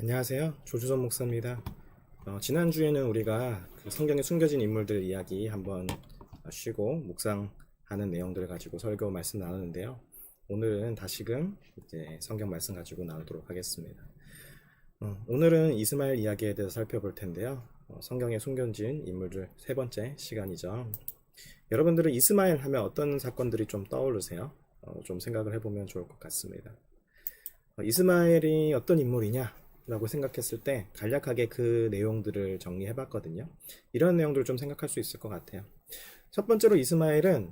안녕하세요. 조주선 목사입니다. 지난주에는 우리가 그 성경에 숨겨진 인물들 이야기 한번 쉬고 묵상하는 내용들을 가지고 설교 말씀 나누는데요. 오늘은 다시금 이제 성경 말씀 가지고 나누도록 하겠습니다. 오늘은 이스마엘 이야기에 대해서 살펴볼 텐데요. 성경에 숨겨진 인물들 세 번째 시간이죠. 여러분들은 이스마엘 하면 어떤 사건들이 좀 떠오르세요? 좀 생각을 해보면 좋을 것 같습니다. 이스마엘이 어떤 인물이냐? 라고 생각했을 때 간략하게 그 내용들을 정리해 봤거든요. 이런 내용들을 좀 생각할 수 있을 것 같아요. 첫 번째로 이스마엘은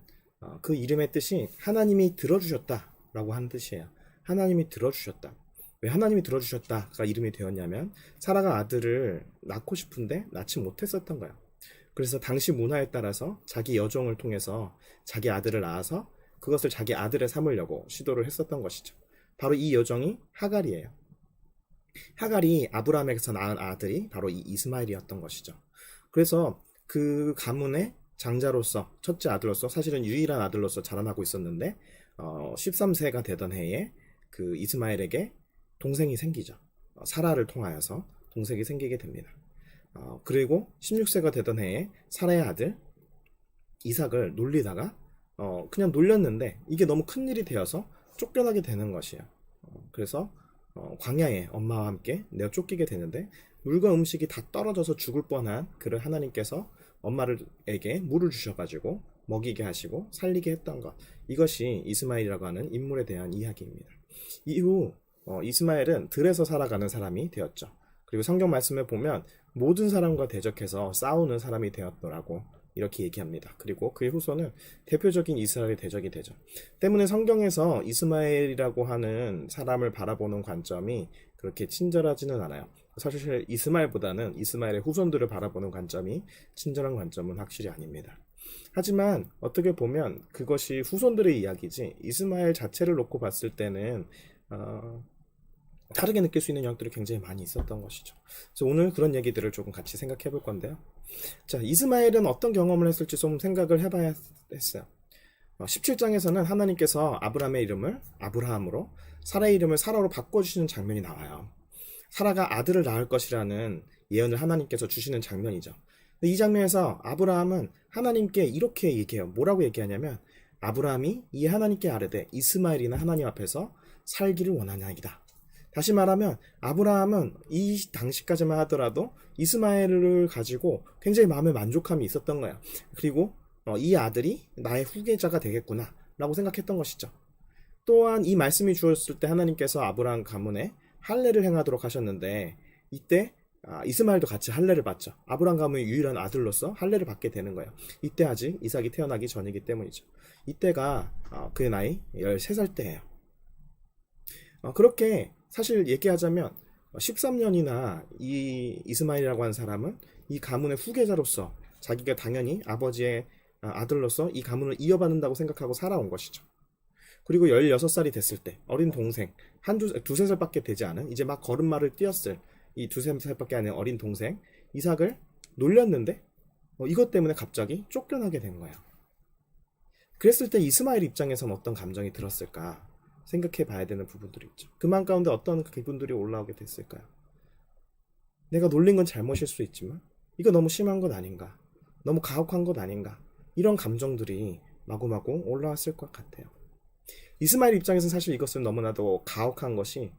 그 이름의 뜻이 하나님이 들어주셨다 라고 하는 뜻이에요. 하나님이 들어주셨다. 왜 하나님이 들어주셨다가 이름이 되었냐면 사라가 아들을 낳고 싶은데 낳지 못했었던 거예요. 그래서 당시 문화에 따라서 자기 여종을 통해서 자기 아들을 낳아서 그것을 자기 아들에 삼으려고 시도를 했었던 것이죠. 바로 이 여종이 하갈이에요. 하갈이 아브라함에게서 낳은 아들이 바로 이 이스마엘이었던 것이죠. 그래서 그 가문의 장자로서 첫째 아들로서 사실은 유일한 아들로서 자라나고 있었는데 13세가 되던 해에 그 이스마엘에게 동생이 생기죠. 사라를 통하여서 동생이 생기게 됩니다. 그리고 16세가 되던 해에 사라의 아들 이삭을 놀리다가 그냥 놀렸는데 이게 너무 큰일이 되어서 쫓겨나게 되는 것이에요. 그래서 광야에 엄마와 함께 내어 쫓기게 되는데 물과 음식이 다 떨어져서 죽을 뻔한 그를 하나님께서 엄마에게 물을 주셔가지고 먹이게 하시고 살리게 했던 것, 이것이 이스마엘이라고 하는 인물에 대한 이야기입니다. 이후 이스마엘은 들에서 살아가는 사람이 되었죠. 그리고 성경 말씀에 보면 모든 사람과 대적해서 싸우는 사람이 되었더라고 이렇게 얘기합니다. 그리고 그의 후손은 대표적인 이스라엘의 대적이 되죠. 때문에 성경에서 이스마엘이라고 하는 사람을 바라보는 관점이 그렇게 친절하지는 않아요. 사실 이스마엘보다는 이스마엘의 후손들을 바라보는 관점이 친절한 관점은 확실히 아닙니다. 하지만 어떻게 보면 그것이 후손들의 이야기지 이스마엘 자체를 놓고 봤을 때는 다르게 느낄 수 있는 영역들이 굉장히 많이 있었던 것이죠. 그래서 오늘 그런 얘기들을 조금 같이 생각해 볼 건데요. 자, 이스마엘은 어떤 경험을 했을지 좀 생각을 해봐야 했어요. 17장에서는 하나님께서 아브라함의 이름을 아브라함으로 사라의 이름을 사라로 바꿔주시는 장면이 나와요. 사라가 아들을 낳을 것이라는 예언을 하나님께서 주시는 장면이죠. 근데 이 장면에서 아브라함은 하나님께 이렇게 얘기해요. 뭐라고 얘기하냐면 아브라함이 이 하나님께 아뢰되 이스마엘이나 하나님 앞에서 살기를 원하나이다. 다시 말하면 아브라함은 이 당시까지만 하더라도 이스마엘을 가지고 굉장히 마음의 만족함이 있었던 거예요. 그리고 이 아들이 나의 후계자가 되겠구나 라고 생각했던 것이죠. 또한 이 말씀이 주었을 때 하나님께서 아브라함 가문에 할례를 행하도록 하셨는데 이때 이스마엘도 같이 할례를 받죠. 아브라함 가문의 유일한 아들로서 할례를 받게 되는 거예요. 이때 아직 이삭이 태어나기 전이기 때문이죠. 이때가 그의 나이 13살 때예요. 그렇게 사실 얘기하자면 13년이나 이 이스마엘이라고 하는 사람은 이 가문의 후계자로서 자기가 당연히 아버지의 아들로서 이 가문을 이어받는다고 생각하고 살아온 것이죠. 그리고 16살이 됐을 때 어린 동생, 두세 살밖에 되지 않은 이제 막 걸음마를 뛰었을 이 두세 살밖에 안 된 어린 동생 이삭을 놀렸는데 이것 때문에 갑자기 쫓겨나게 된 거예요. 그랬을 때 이스마엘 입장에서는 어떤 감정이 들었을까 생각해 봐야 되는 부분들이 있죠. 그 마음 가운데 어떤 기분들이 올라오게 됐을까요? 내가 놀린 건 잘못일 수 있지만 이거 너무 심한 것 아닌가, 너무 가혹한 것 아닌가, 이런 감정들이 마구마구 올라왔을 것 같아요. 이스마엘 입장에서는 사실 이것은 너무나도 가혹한 것이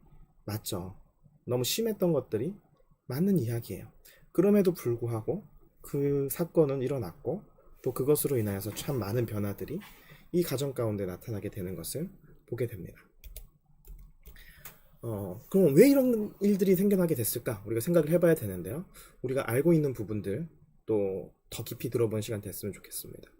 맞죠. 너무 심했던 것들이 맞는 이야기예요. 그럼에도 불구하고 그 사건은 일어났고 또 그것으로 인하여서 참 많은 변화들이 이 가정 가운데 나타나게 되는 것을 보게 됩니다. 그럼 왜 이런 일들이 생겨나게 됐을까? 우리가 생각을 해봐야 되는데요. 우리가 알고 있는 부분들 또 더 깊이 들어보는 시간 됐으면 좋겠습니다.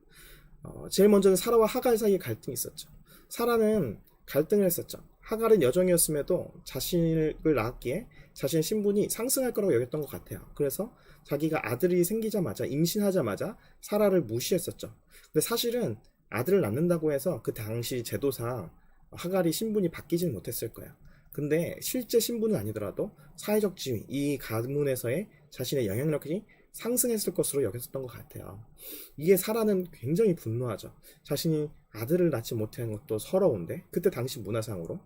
제일 먼저는 사라와 하갈 사이에 갈등이 있었죠. 사라는 갈등을 했었죠. 하갈은 여종이었음에도 자신을 낳았기에 자신의 신분이 상승할 거라고 여겼던 것 같아요. 그래서 자기가 아들이 생기자마자 임신하자마자 사라를 무시했었죠. 근데 사실은 아들을 낳는다고 해서 그 당시 제도상 하갈이 신분이 바뀌지는 못했을 거예요. 근데 실제 신분은 아니더라도 사회적 지위, 이 가문에서의 자신의 영향력이 상승했을 것으로 여겼었던 것 같아요. 이에 사라는 굉장히 분노하죠. 자신이 아들을 낳지 못한 것도 서러운데, 그때 당시 문화상으로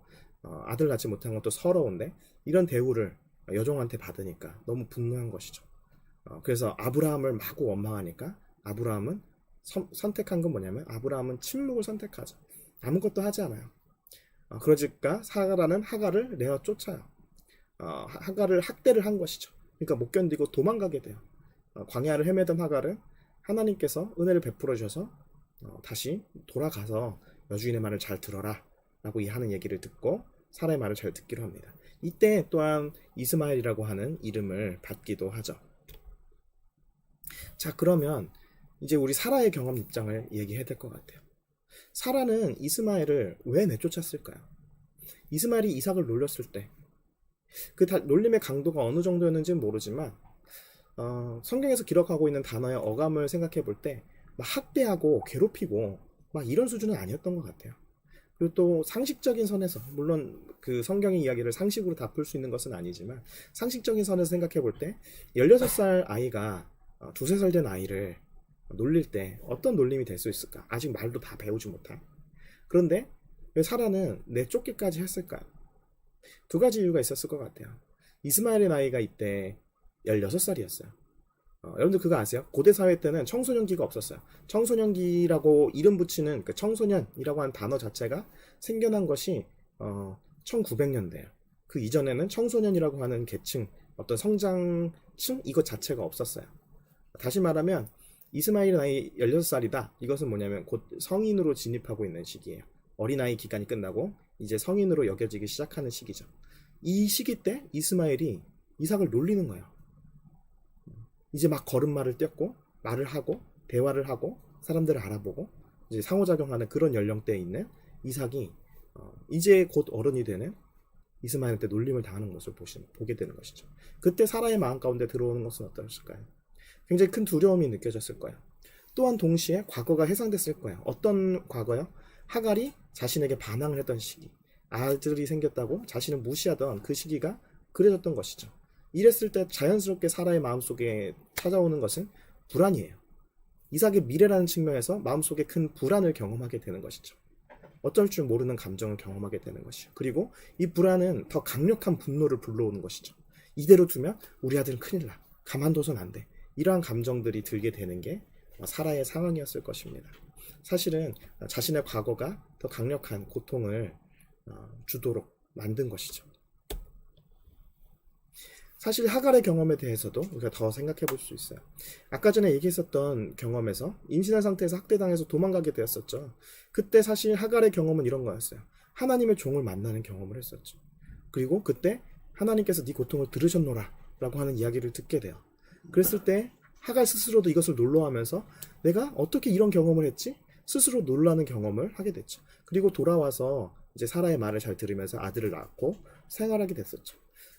아들 낳지 못한 것도 서러운데 이런 대우를 여종한테 받으니까 너무 분노한 것이죠. 그래서 아브라함을 마구 원망하니까 아브라함은 선택한 건 뭐냐면 아브라함은 침묵을 선택하죠. 아무것도 하지 않아요. 그러니까 사라는 하갈을 내어 쫓아요. 하갈을 학대를 한 것이죠. 그러니까 못 견디고 도망가게 돼요. 광야를 헤매던 하갈은 하나님께서 은혜를 베풀어 주셔서 다시 돌아가서 여주인의 말을 잘 들어라 라고 하는 얘기를 듣고 사라의 말을 잘 듣기로 합니다. 이때 또한 이스마엘이라고 하는 이름을 받기도 하죠. 자, 그러면 이제 우리 사라의 경험 입장을 얘기해야 될 것 같아요. 사라는 이스마엘을 왜 내쫓았을까요? 이스마엘이 이삭을 놀렸을 때 그 놀림의 강도가 어느 정도였는지는 모르지만 성경에서 기록하고 있는 단어의 어감을 생각해 볼 때 막 학대하고 괴롭히고 막 이런 수준은 아니었던 것 같아요. 그리고 또 상식적인 선에서, 물론 그 성경의 이야기를 상식으로 다 풀 수 있는 것은 아니지만 상식적인 선에서 생각해 볼 때 16살 아이가 두세 살 된 아이를 놀릴 때 어떤 놀림이 될 수 있을까? 아직 말도 다 배우지 못한. 그런데 왜 사라는 내쫓기까지 했을까요? 두 가지 이유가 있었을 것 같아요. 이스마엘의 나이가 이때 16살이었어요. 여러분들 그거 아세요? 고대 사회 때는 청소년기가 없었어요. 청소년기라고 이름 붙이는 그 청소년이라고 하는 단어 자체가 생겨난 것이 1900년대예요. 그 이전에는 청소년이라고 하는 계층, 어떤 성장층 이것 자체가 없었어요. 다시 말하면 이스마엘의 나이 16살이다. 이것은 뭐냐면 곧 성인으로 진입하고 있는 시기예요. 어린아이 기간이 끝나고 이제 성인으로 여겨지기 시작하는 시기죠. 이 시기 때 이스마엘이 이삭을 놀리는 거예요. 이제 막 걸음마를 뗐고 말을 하고 대화를 하고 사람들을 알아보고 이제 상호작용하는 그런 연령대에 있는 이삭이 이제 곧 어른이 되는 이스마엘한테 놀림을 당하는 것을 보게 되는 것이죠. 그때 사라의 마음 가운데 들어오는 것은 어떠실까요? 굉장히 큰 두려움이 느껴졌을 거예요. 또한 동시에 과거가 해상됐을 거예요. 어떤 과거요? 하갈이 자신에게 반항을 했던 시기, 아들이 생겼다고 자신을 무시하던 그 시기가 그려졌던 것이죠. 이랬을 때 자연스럽게 사라의 마음속에 찾아오는 것은 불안이에요. 이삭의 미래라는 측면에서 마음속에 큰 불안을 경험하게 되는 것이죠. 어쩔 줄 모르는 감정을 경험하게 되는 것이죠. 그리고 이 불안은 더 강력한 분노를 불러오는 것이죠. 이대로 두면 우리 아들은 큰일 나. 가만둬선 안 돼. 이러한 감정들이 들게 되는 게 사라의 상황이었을 것입니다. 사실은 자신의 과거가 더 강력한 고통을 주도록 만든 것이죠. 사실 하갈의 경험에 대해서도 우리가 더 생각해 볼 수 있어요. 아까 전에 얘기했었던 경험에서 임신한 상태에서 학대당해서 도망가게 되었었죠. 그때 사실 하갈의 경험은 이런 거였어요. 하나님의 종을 만나는 경험을 했었죠. 그리고 그때 하나님께서 네 고통을 들으셨노라 라고 하는 이야기를 듣게 돼요. 그랬을 때 하갈 스스로도 이것을 놀라하면서 내가 어떻게 이런 경험을 했지? 스스로 놀라는 경험을 하게 됐죠. 그리고 돌아와서 이제 사라의 말을 잘 들으면서 아들을 낳고 생활하게 됐었죠.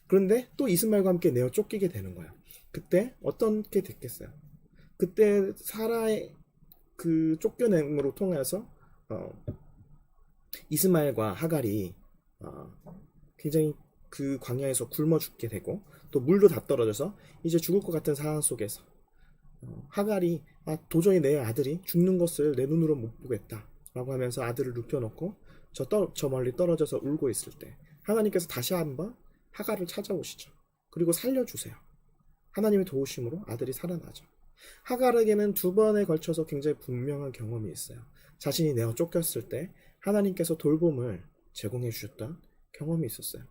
그런데 또 이스마엘과 함께 내어 쫓기게 되는 거예요. 그때 어떻게 됐겠어요? 그때 사라의 그 쫓겨냄으로 통해서 이스마엘과 하갈이 굉장히 그 광야에서 굶어 죽게 되고 또 물도 다 떨어져서 이제 죽을 것 같은 상황 속에서 하갈이 도저히 내 아들이 죽는 것을 내 눈으로 못 보겠다 라고 하면서 아들을 눕혀놓고 저 멀리 떨어져서 울고 있을 때 하나님께서 다시 한번 하갈을 찾아오시죠. 그리고 살려주세요. 하나님의 도우심으로 아들이 살아나죠. 하갈에게는 두 번에 걸쳐서 굉장히 분명한 경험이 있어요. 자신이 내어 쫓겼을 때 하나님께서 돌봄을 제공해 주셨던 경험이 있었어요.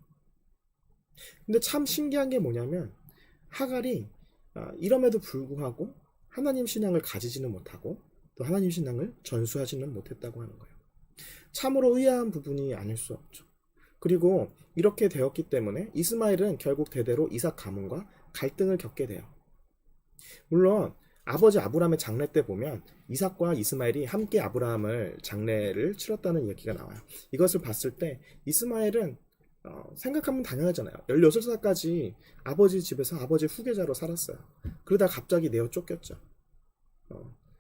근데 참 신기한 게 뭐냐면 하갈이 이럼에도 불구하고 하나님 신앙을 가지지는 못하고 또 하나님 신앙을 전수하지는 못했다고 하는 거예요. 참으로 의아한 부분이 아닐 수 없죠. 그리고 이렇게 되었기 때문에 이스마엘은 결국 대대로 이삭 가문과 갈등을 겪게 돼요. 물론 아버지 아브라함의 장례 때 보면 이삭과 이스마엘이 함께 아브라함을 장례를 치렀다는 얘기가 나와요. 이것을 봤을 때 이스마엘은 생각하면 당연하잖아요. 16살까지 아버지 집에서 아버지 후계자로 살았어요. 그러다 갑자기 내어 쫓겼죠.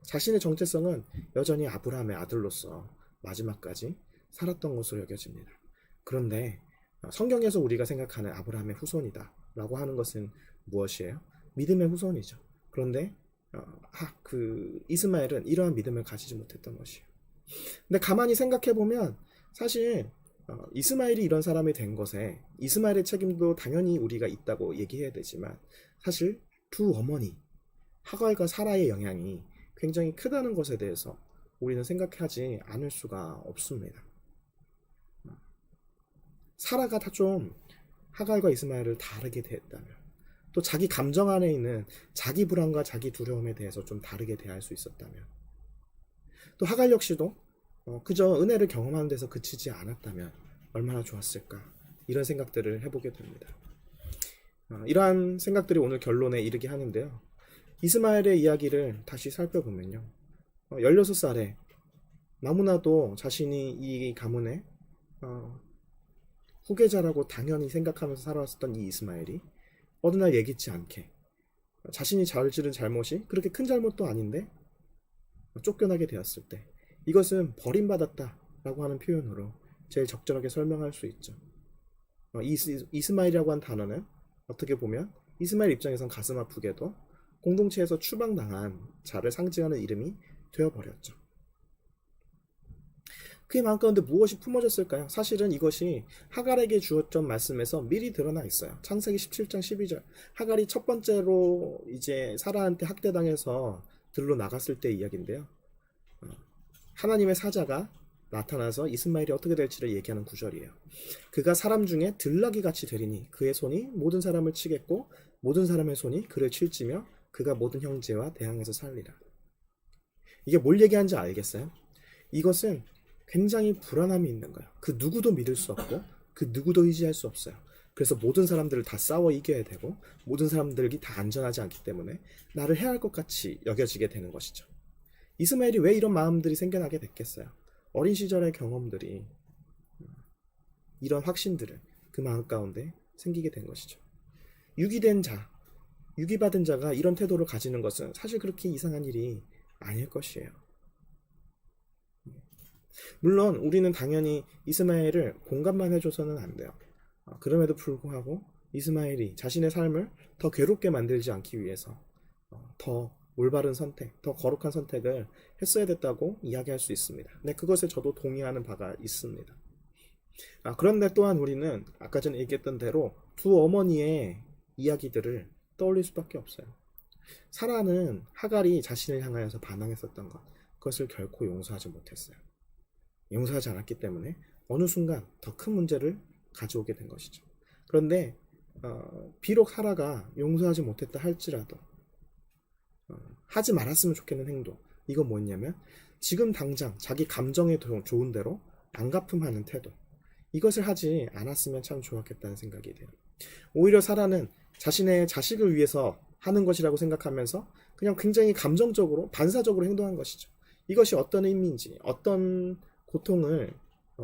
자신의 정체성은 여전히 아브라함의 아들로서 마지막까지 살았던 것으로 여겨집니다. 그런데 성경에서 우리가 생각하는 아브라함의 후손이다 라고 하는 것은 무엇이에요? 믿음의 후손이죠. 그런데 그 이스마엘은 이러한 믿음을 가지지 못했던 것이에요. 근데 가만히 생각해 보면 사실 이스마엘이 이런 사람이 된 것에 이스마엘의 책임도 당연히 우리가 있다고 얘기해야 되지만 사실 두 어머니 하갈과 사라의 영향이 굉장히 크다는 것에 대해서 우리는 생각하지 않을 수가 없습니다. 사라가 다 좀 하갈과 이스마엘을 다르게 대했다면 또 자기 감정 안에 있는 자기 불안과 자기 두려움에 대해서 좀 다르게 대할 수 있었다면 또 하갈 역시도 그저 은혜를 경험하는 데서 그치지 않았다면 얼마나 좋았을까 이런 생각들을 해보게 됩니다. 이러한 생각들이 오늘 결론에 이르게 하는데요. 이스마엘의 이야기를 다시 살펴보면요. 16살에 너무나도 자신이 이 가문의 후계자라고 당연히 생각하면서 살아왔었던 이 이스마엘이 어느 날 예기치 않게 자신이 저지른 잘못이 그렇게 큰 잘못도 아닌데 쫓겨나게 되었을 때 이것은 버림받았다 라고 하는 표현으로 제일 적절하게 설명할 수 있죠. 이스마엘이라고 한 단어는 어떻게 보면 이스마엘 입장에선 가슴 아프게도 공동체에서 추방당한 자를 상징하는 이름이 되어버렸죠. 그의 마음 가운데 무엇이 품어졌을까요? 사실은 이것이 하갈에게 주었던 말씀에서 미리 드러나 있어요. 창세기 17장 12절. 하갈이 첫 번째로 이제 사라한테 학대당해서 들로 나갔을 때 이야기인데요. 하나님의 사자가 나타나서 이스마엘이 어떻게 될지를 얘기하는 구절이에요. 그가 사람 중에 들나귀 같이 되리니 그의 손이 모든 사람을 치겠고 모든 사람의 손이 그를 칠지며 그가 모든 형제와 대항해서 살리라. 이게 뭘 얘기하는지 알겠어요? 이것은 굉장히 불안함이 있는 거예요. 그 누구도 믿을 수 없고 그 누구도 의지할 수 없어요. 그래서 모든 사람들을 다 싸워 이겨야 되고 모든 사람들이 다 안전하지 않기 때문에 나를 해야 할 것 같이 여겨지게 되는 것이죠. 이스마엘이 왜 이런 마음들이 생겨나게 됐겠어요? 어린 시절의 경험들이 이런 확신들을 그 마음 가운데 생기게 된 것이죠. 유기된 자, 유기받은 자가 이런 태도를 가지는 것은 사실 그렇게 이상한 일이 아닐 것이에요. 물론 우리는 당연히 이스마엘을 공감만 해줘서는 안 돼요. 그럼에도 불구하고 이스마엘이 자신의 삶을 더 괴롭게 만들지 않기 위해서 더 올바른 선택, 더 거룩한 선택을 했어야 됐다고 이야기할 수 있습니다. 네, 그것에 저도 동의하는 바가 있습니다. 그런데 또한 우리는 아까 전에 얘기했던 대로 두 어머니의 이야기들을 떠올릴 수밖에 없어요. 사라는 하갈이 자신을 향하여서 반항했었던 것, 그것을 결코 용서하지 못했어요. 용서하지 않았기 때문에 어느 순간 더 큰 문제를 가져오게 된 것이죠. 그런데 비록 사라가 용서하지 못했다 할지라도 하지 말았으면 좋겠는 행동, 이건 뭐냐면 지금 당장 자기 감정에 좋은 대로 안갚음하는 태도, 이것을 하지 않았으면 참 좋았겠다는 생각이 돼요. 오히려 사라는 자신의 자식을 위해서 하는 것이라고 생각하면서 그냥 굉장히 감정적으로 반사적으로 행동한 것이죠. 이것이 어떤 의미인지, 어떤 고통을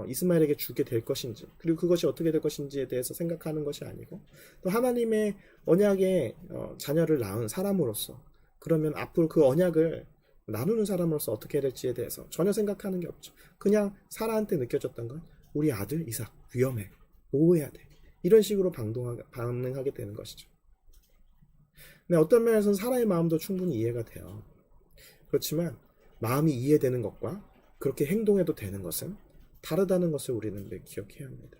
이스마엘에게 주게 될 것인지, 그리고 그것이 어떻게 될 것인지에 대해서 생각하는 것이 아니고 또 하나님의 언약의 자녀를 낳은 사람으로서, 그러면 앞으로 그 언약을 나누는 사람으로서 어떻게 해야 될지에 대해서 전혀 생각하는 게 없죠. 그냥 사라한테 느껴졌던 건 우리 아들 이삭 위험해, 보호해야 돼, 이런 식으로 반응하게 되는 것이죠. 근데 어떤 면에서는 사라의 마음도 충분히 이해가 돼요. 그렇지만 마음이 이해되는 것과 그렇게 행동해도 되는 것은 다르다는 것을 우리는 늘 기억해야 합니다.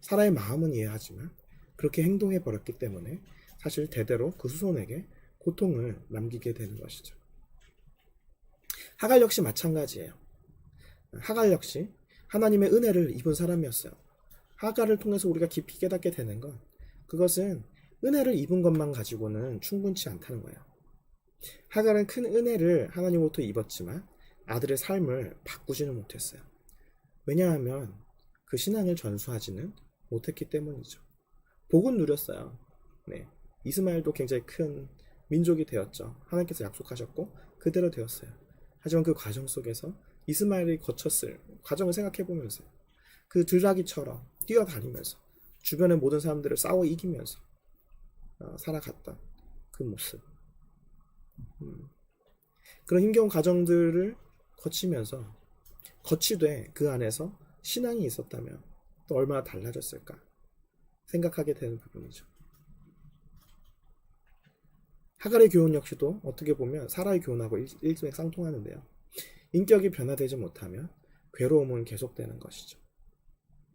사라의 마음은 이해하지만 그렇게 행동해 버렸기 때문에 사실 대대로 그 후손에게 고통을 남기게 되는 것이죠. 하갈 역시 마찬가지예요. 하갈 역시 하나님의 은혜를 입은 사람이었어요. 하갈을 통해서 우리가 깊이 깨닫게 되는 건 그것은 은혜를 입은 것만 가지고는 충분치 않다는 거예요. 하갈은 큰 은혜를 하나님으로부터 입었지만 아들의 삶을 바꾸지는 못했어요. 왜냐하면 그 신앙을 전수하지는 못했기 때문이죠. 복은 누렸어요. 네, 이스마엘도 굉장히 큰 민족이 되었죠. 하나님께서 약속하셨고 그대로 되었어요. 하지만 그 과정 속에서 이스마엘이 거쳤을 과정을 생각해 보면서 그 들나귀처럼 뛰어다니면서 주변의 모든 사람들을 싸워 이기면서 살아갔던 그 모습, 그런 힘겨운 과정들을 거치면서 거치되 그 안에서 신앙이 있었다면 또 얼마나 달라졌을까 생각하게 되는 부분이죠. 하갈의 교훈 역시도 어떻게 보면 사라의 교훈하고 일맥상통하는데요. 인격이 변화되지 못하면 괴로움은 계속되는 것이죠.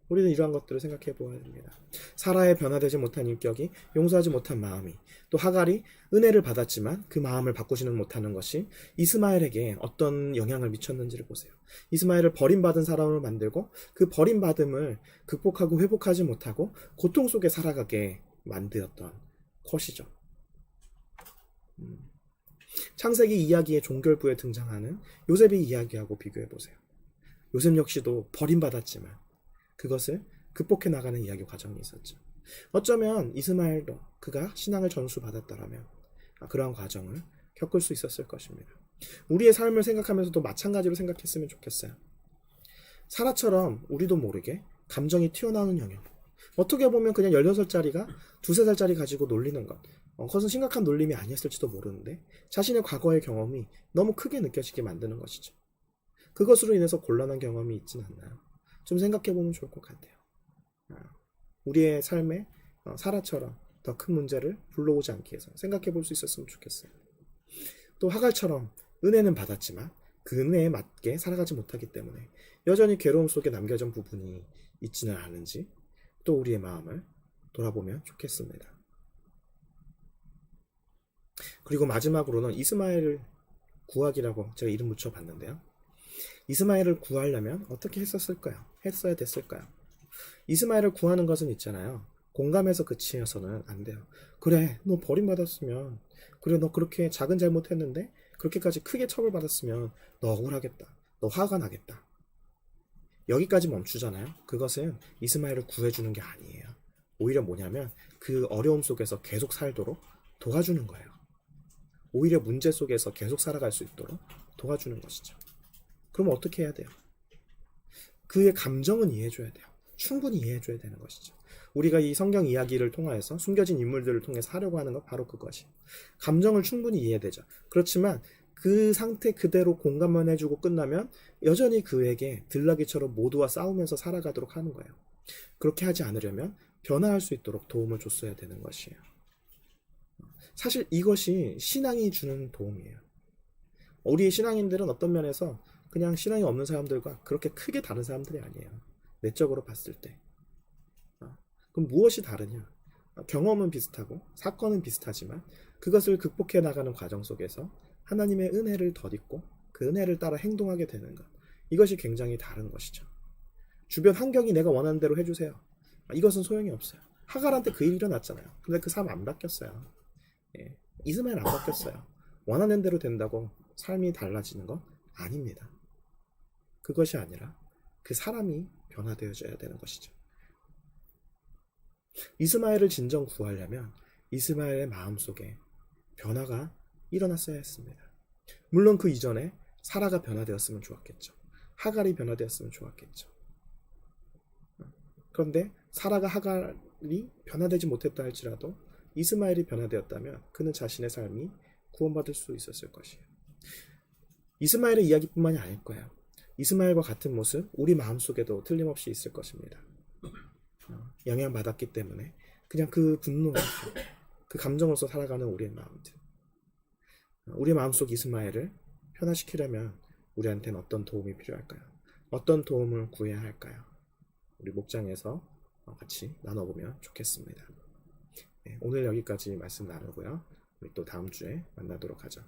우리는 이러한 것들을 생각해 보아야 됩니다. 사라의 변화되지 못한 인격이, 용서하지 못한 마음이, 또 하갈이 은혜를 받았지만 그 마음을 바꾸지는 못하는 것이 이스마엘에게 어떤 영향을 미쳤는지를 보세요. 이스마엘을 버림받은 사람을 만들고 그 버림받음을 극복하고 회복하지 못하고 고통 속에 살아가게 만들었던 것이죠. 창세기 이야기의 종결부에 등장하는 요셉의 이야기하고 비교해 보세요. 요셉 역시도 버림받았지만 그것을 극복해 나가는 이야기 과정이 있었죠. 어쩌면 이스마엘도 그가 신앙을 전수받았다라면 그러한 과정을 겪을 수 있었을 것입니다. 우리의 삶을 생각하면서도 마찬가지로 생각했으면 좋겠어요. 사라처럼 우리도 모르게 감정이 튀어나오는 영역. 어떻게 보면 그냥 16살짜리가 2~3살짜리 가지고 놀리는 것. 그것은 심각한 놀림이 아니었을지도 모르는데 자신의 과거의 경험이 너무 크게 느껴지게 만드는 것이죠. 그것으로 인해서 곤란한 경험이 있진 않나요? 좀 생각해보면 좋을 것 같아요. 우리의 삶에 사라처럼 더 큰 문제를 불러오지 않게 해서 생각해볼 수 있었으면 좋겠어요. 또 하갈처럼 은혜는 받았지만 그 은혜에 맞게 살아가지 못하기 때문에 여전히 괴로움 속에 남겨진 부분이 있지는 않은지 또 우리의 마음을 돌아보면 좋겠습니다. 그리고 마지막으로는 이스마엘을 구하기라고 제가 이름 붙여봤는데요. 이스마엘을 구하려면 어떻게 했어야 됐을까요? 이스마엘을 구하는 것은 있잖아요. 공감해서 그치어서는 안 돼요. 그래, 너 버림받았으면, 그래, 너 그렇게 작은 잘못했는데 그렇게까지 크게 처벌받았으면 너 억울하겠다. 너 화가 나겠다. 여기까지 멈추잖아요. 그것은 이스마엘을 구해주는 게 아니에요. 오히려 뭐냐면 그 어려움 속에서 계속 살도록 도와주는 거예요. 오히려 문제 속에서 계속 살아갈 수 있도록 도와주는 것이죠. 그럼 어떻게 해야 돼요? 그의 감정은 이해해줘야 돼요. 충분히 이해해줘야 되는 것이죠. 우리가 이 성경 이야기를 통해서 숨겨진 인물들을 통해서 하려고 하는 건 바로 그것이에요. 감정을 충분히 이해되죠. 그렇지만 그 상태 그대로 공감만 해주고 끝나면 여전히 그에게 들나귀처럼 모두와 싸우면서 살아가도록 하는 거예요. 그렇게 하지 않으려면 변화할 수 있도록 도움을 줬어야 되는 것이에요. 사실 이것이 신앙이 주는 도움이에요. 우리 신앙인들은 어떤 면에서 그냥 신앙이 없는 사람들과 그렇게 크게 다른 사람들이 아니에요. 내적으로 봤을 때. 그럼 무엇이 다르냐? 경험은 비슷하고 사건은 비슷하지만 그것을 극복해 나가는 과정 속에서 하나님의 은혜를 덧입고 그 은혜를 따라 행동하게 되는 것. 이것이 굉장히 다른 것이죠. 주변 환경이 내가 원하는 대로 해주세요. 이것은 소용이 없어요. 하갈한테 그 일이 일어났잖아요. 근데 그 사람 안 바뀌었어요. 이스마엘 안 바뀌었어요. 원하는 대로 된다고 삶이 달라지는 건 아닙니다. 그것이 아니라 그 사람이 변화되어져야 되는 것이죠. 이스마엘을 진정 구하려면 이스마엘의 마음속에 변화가 일어났어야 했습니다. 물론 그 이전에 사라가 변화되었으면 좋았겠죠. 하갈이 변화되었으면 좋았겠죠. 그런데 사라가 하갈이 변화되지 못했다 할지라도 이스마엘이 변화되었다면 그는 자신의 삶이 구원받을 수 있었을 것이에요. 이스마엘의 이야기뿐만이 아닐 거예요. 이스마엘과 같은 모습 우리 마음속에도 틀림없이 있을 것입니다. 영향받았기 때문에 그냥 그 분노로서 그 감정으로서 살아가는 우리의 마음들. 우리 마음속 이스마엘을 변화시키려면 우리한테는 어떤 도움이 필요할까요? 어떤 도움을 구해야 할까요? 우리 목장에서 같이 나눠보면 좋겠습니다. 오늘 여기까지 말씀 나누고요. 우리 또 다음 주에 만나도록 하죠.